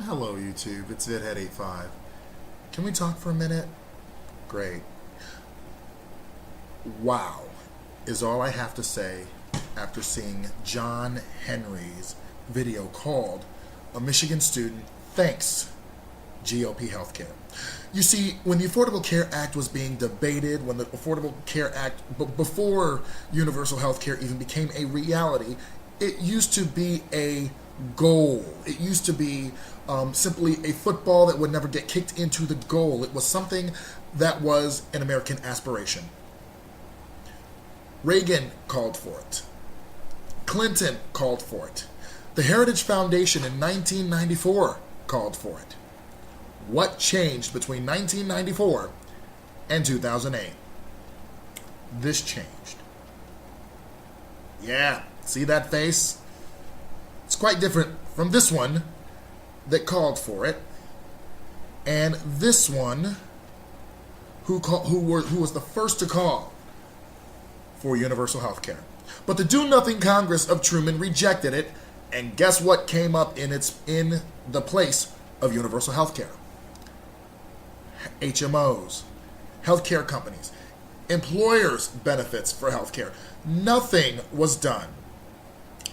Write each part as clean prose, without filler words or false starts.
Hello YouTube, it's VidHead85. Can we talk for a minute? Great. Wow is all I have to say after seeing John Henry's video called "A Michigan Student Thanks GOP Healthcare." You see, when the Affordable Care Act was being debated, when the Affordable Care Act, before universal health care even became a reality, it used to be a goal. It used to be simply a football that would never get kicked into the goal. It was something that was an American aspiration. Reagan called for it. Clinton called for it. The Heritage Foundation in 1994 called for it. What changed between 1994 and 2008? This changed. Yeah, see that face? It's quite different from this one that called for it, and this one who was the first to call for universal health care. But the do-nothing Congress of Truman rejected it, and guess what came up in the place of universal health care? HMOs, healthcare companies, employers' benefits for healthcare. Nothing was done.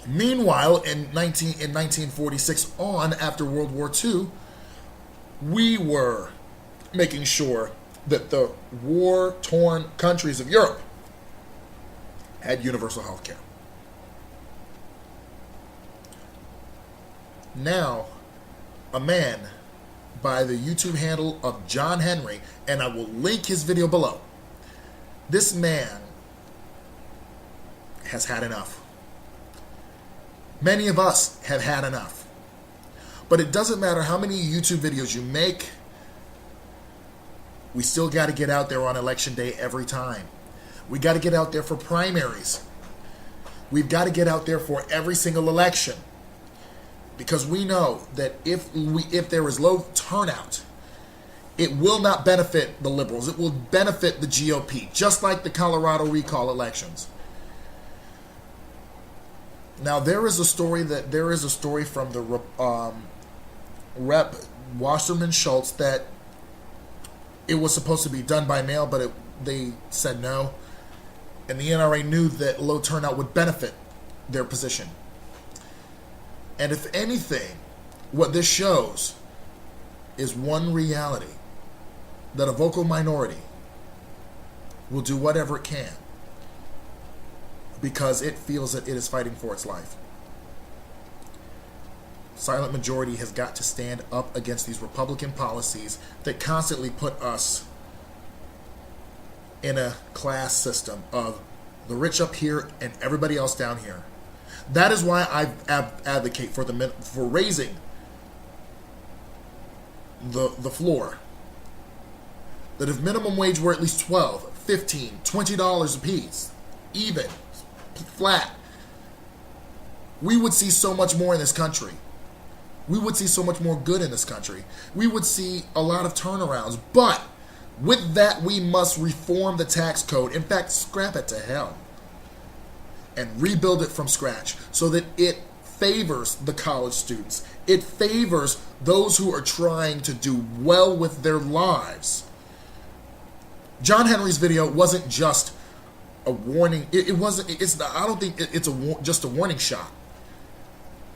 Meanwhile, in 1946 on, after World War II, we were making sure that the war-torn countries of Europe had universal health care. Now, a man by the YouTube handle of John Henry, and I will link his video below. This man has had enough. Many of us have had enough. But it doesn't matter how many YouTube videos you make, we still got to get out there on election day every time. We got to get out there for primaries. We've got to get out there for every single election. Because we know that if there is low turnout, it will not benefit the liberals. It will benefit the GOP, just like the Colorado recall elections. Now there is a story from the Rep. Wasserman Schultz that it was supposed to be done by mail, but they said no, and the NRA knew that low turnout would benefit their position. And if anything, what this shows is one reality, that a vocal minority will do whatever it can because it feels that it is fighting for its life. Silent majority has got to stand up against these Republican policies that constantly put us in a class system of the rich up here and everybody else down here. That is why I advocate for raising the floor. That if minimum wage were at least $12, $15, $20 a piece, even, flat, we would see so much more in this country. We would see so much more good in this country. We would see a lot of turnarounds. But with that, we must reform the tax code. In fact, scrap it to hell and rebuild it from scratch so that it favors the college students. It favors those who are trying to do well with their lives. John Henry's video wasn't just a warning. I don't think it's just a warning shot.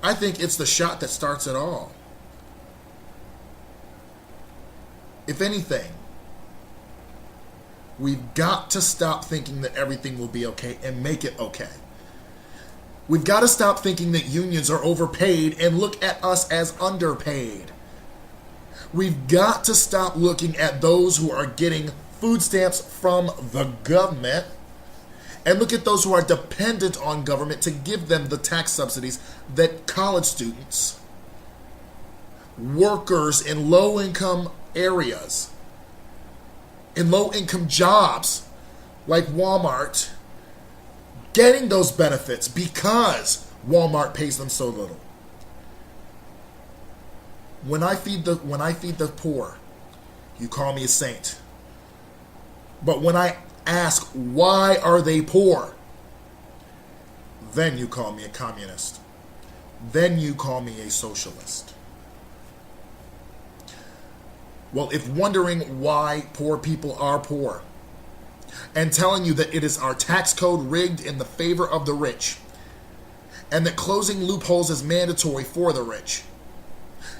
I think it's the shot that starts it all. If anything, we've got to stop thinking that everything will be okay and make it okay. We've got to stop thinking that unions are overpaid and look at us as underpaid. We've got to stop looking at those who are getting food stamps from the government and look at those who are dependent on government to give them the tax subsidies that college students, workers in low-income areas, in low-income jobs like Walmart, getting those benefits because Walmart pays them so little. When I feed the poor, you call me a saint. But when I ask why are they poor, then you call me a communist. Then you call me a socialist. Well, if wondering why poor people are poor, and telling you that it is our tax code rigged in the favor of the rich, and that closing loopholes is mandatory for the rich,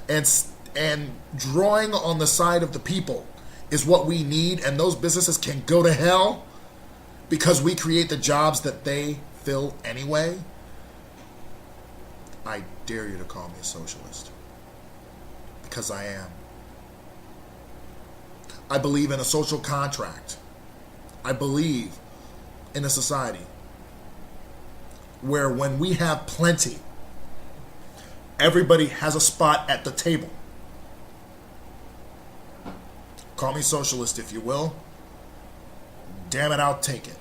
and drawing on the side of the people is what we need, and those businesses can go to hell because we create the jobs that they fill anyway, I dare you to call me a socialist. Because I am. I believe in a social contract. I believe in a society where when we have plenty, everybody has a spot at the table. Call me socialist if you will. Damn it, I'll take it.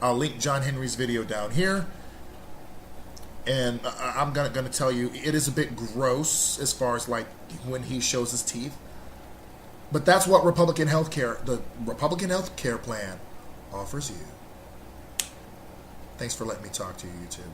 I'll link John Henry's video down here. And I'm gonna tell you, it is a bit gross as far as like when he shows his teeth. But that's what the Republican healthcare plan offers you. Thanks for letting me talk to you, YouTube.